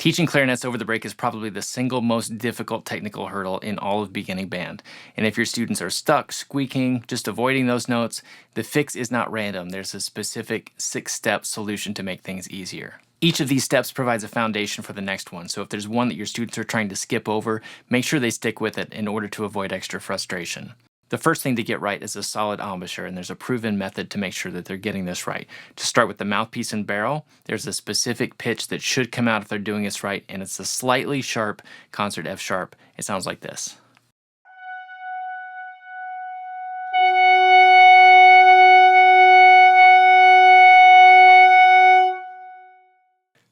Teaching clarinets over the break is probably the single most difficult technical hurdle in all of beginning band. And if your students are stuck, squeaking, just avoiding those notes, the fix is not random. There's a specific 6-step solution to make things easier. Each of these steps provides a foundation for the next one, so if there's one that your students are trying to skip over, make sure they stick with it in order to avoid extra frustration. The first thing to get right is a solid embouchure, and there's a proven method to make sure that they're getting this right. To start with the mouthpiece and barrel, there's a specific pitch that should come out if they're doing this right, and it's a slightly sharp concert F sharp. It sounds like this.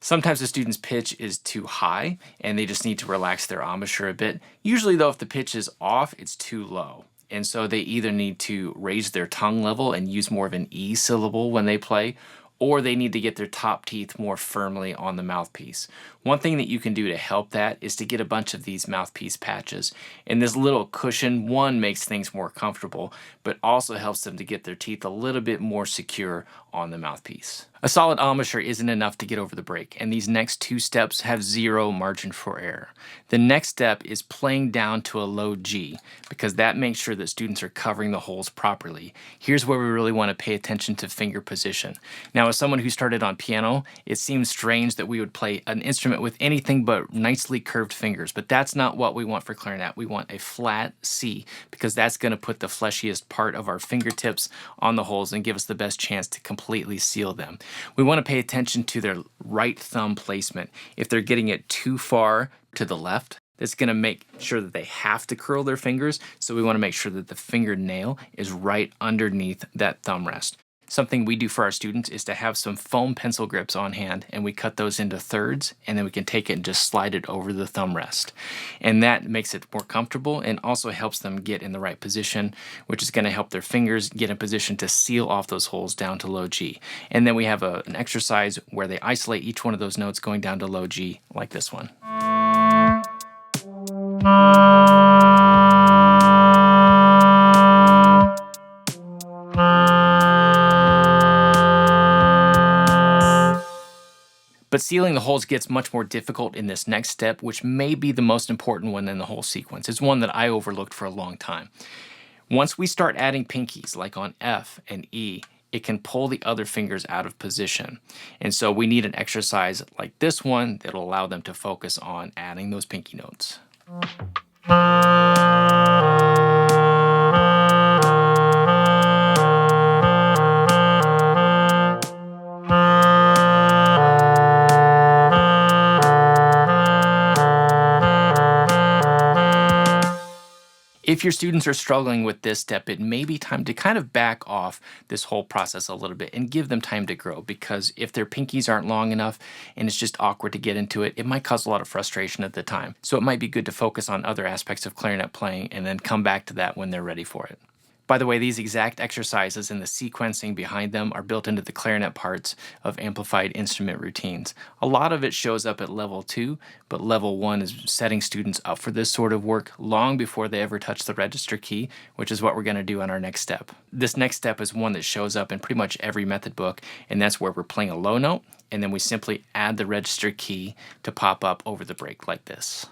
Sometimes the student's pitch is too high, and they just need to relax their embouchure a bit. Usually though, if the pitch is off, it's too low. And so they either need to raise their tongue level and use more of an E syllable when they play, or they need to get their top teeth more firmly on the mouthpiece. One thing that you can do to help that is to get a bunch of these mouthpiece patches. And this little cushion, one, makes things more comfortable, but also helps them to get their teeth a little bit more secure on the mouthpiece. A solid embouchure isn't enough to get over the break, and these next 2 steps have 0 margin for error. The next step is playing down to a low G, because that makes sure that students are covering the holes properly. Here's where we really want to pay attention to finger position. Now, as someone who started on piano, it seems strange that we would play an instrument with anything but nicely curved fingers, but that's not what we want for clarinet. We want a flat C, because that's going to put the fleshiest part of our fingertips on the holes and give us the best chance to completely seal them. We want to pay attention to their right thumb placement. If they're getting it too far to the left, that's going to make sure that they have to curl their fingers, so we want to make sure that the fingernail is right underneath that thumb rest. Something we do for our students is to have some foam pencil grips on hand, and we cut those into thirds, and then we can take it and just slide it over the thumb rest. And that makes it more comfortable and also helps them get in the right position, which is going to help their fingers get in position to seal off those holes down to low G. And then we have an exercise where they isolate each one of those notes going down to low G, like this one. But sealing the holes gets much more difficult in this next step, which may be the most important one in the whole sequence. It's one that I overlooked for a long time. Once we start adding pinkies, like on F and E, it can pull the other fingers out of position. And so we need an exercise like this one that'll allow them to focus on adding those pinky notes. If your students are struggling with this step, it may be time to kind of back off this whole process a little bit and give them time to grow, because if their pinkies aren't long enough and it's just awkward to get into it, it might cause a lot of frustration at the time. So it might be good to focus on other aspects of clarinet playing and then come back to that when they're ready for it. By the way, these exact exercises and the sequencing behind them are built into the clarinet parts of amplified instrument routines. A lot of it shows up at level 2, but level 1 is setting students up for this sort of work long before they ever touch the register key, which is what we're going to do on our next step. This next step is one that shows up in pretty much every method book, and that's where we're playing a low note, and then we simply add the register key to pop up over the break like this.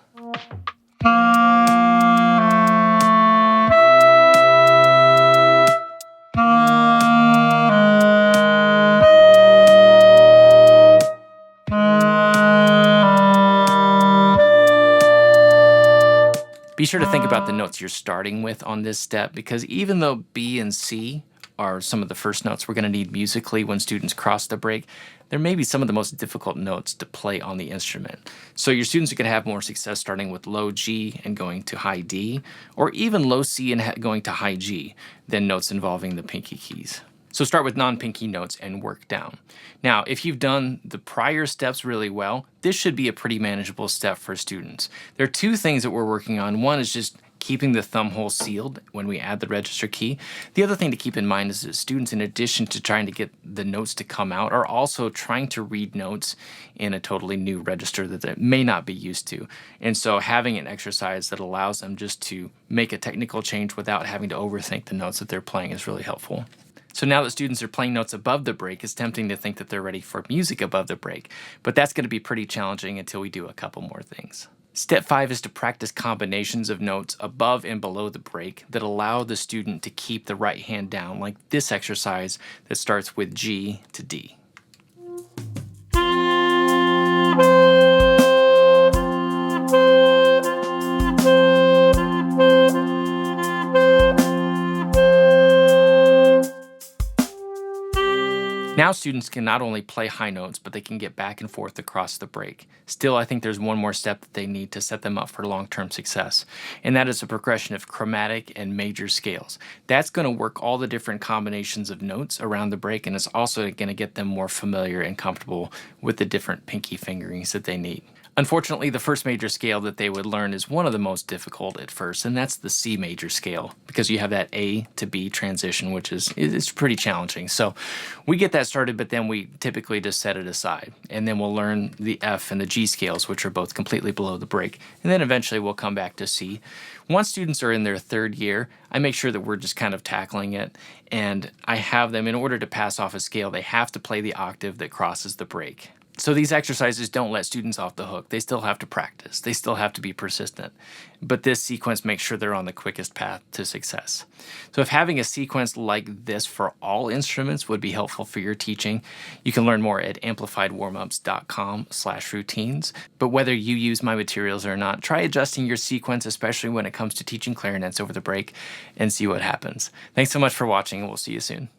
Be sure to think about the notes you're starting with on this step, because even though B and C are some of the first notes we're going to need musically when students cross the break, there may be some of the most difficult notes to play on the instrument. So your students are going to have more success starting with low G and going to high D, or even low C and going to high G, than notes involving the pinky keys. So start with non-pinky notes and work down. Now, if you've done the prior steps really well, this should be a pretty manageable step for students. There are 2 things that we're working on. One is just keeping the thumb hole sealed when we add the register key. The other thing to keep in mind is that students, in addition to trying to get the notes to come out, are also trying to read notes in a totally new register that they may not be used to. And so having an exercise that allows them just to make a technical change without having to overthink the notes that they're playing is really helpful. So now that students are playing notes above the break, it's tempting to think that they're ready for music above the break, but that's going to be pretty challenging until we do a couple more things. Step 5 is to practice combinations of notes above and below the break that allow the student to keep the right hand down, like this exercise that starts with G to D. Now students can not only play high notes, but they can get back and forth across the break. Still, I think there's one more step that they need to set them up for long-term success, and that is a progression of chromatic and major scales. That's going to work all the different combinations of notes around the break, and it's also going to get them more familiar and comfortable with the different pinky fingerings that they need. Unfortunately, the first major scale that they would learn is one of the most difficult at first, and that's the C major scale, because you have that A to B transition, which is pretty challenging. So we get that started, but then we typically just set it aside, and then we'll learn the F and the G scales, which are both completely below the break, and then eventually we'll come back to C. Once students are in their third year, I make sure that we're just kind of tackling it, and I have them, in order to pass off a scale, they have to play the octave that crosses the break. So these exercises don't let students off the hook. They still have to practice. They still have to be persistent. But this sequence makes sure they're on the quickest path to success. So if having a sequence like this for all instruments would be helpful for your teaching, you can learn more at amplifiedwarmups.com/routines. But whether you use my materials or not, try adjusting your sequence, especially when it comes to teaching clarinets over the break, and see what happens. Thanks so much for watching, and we'll see you soon.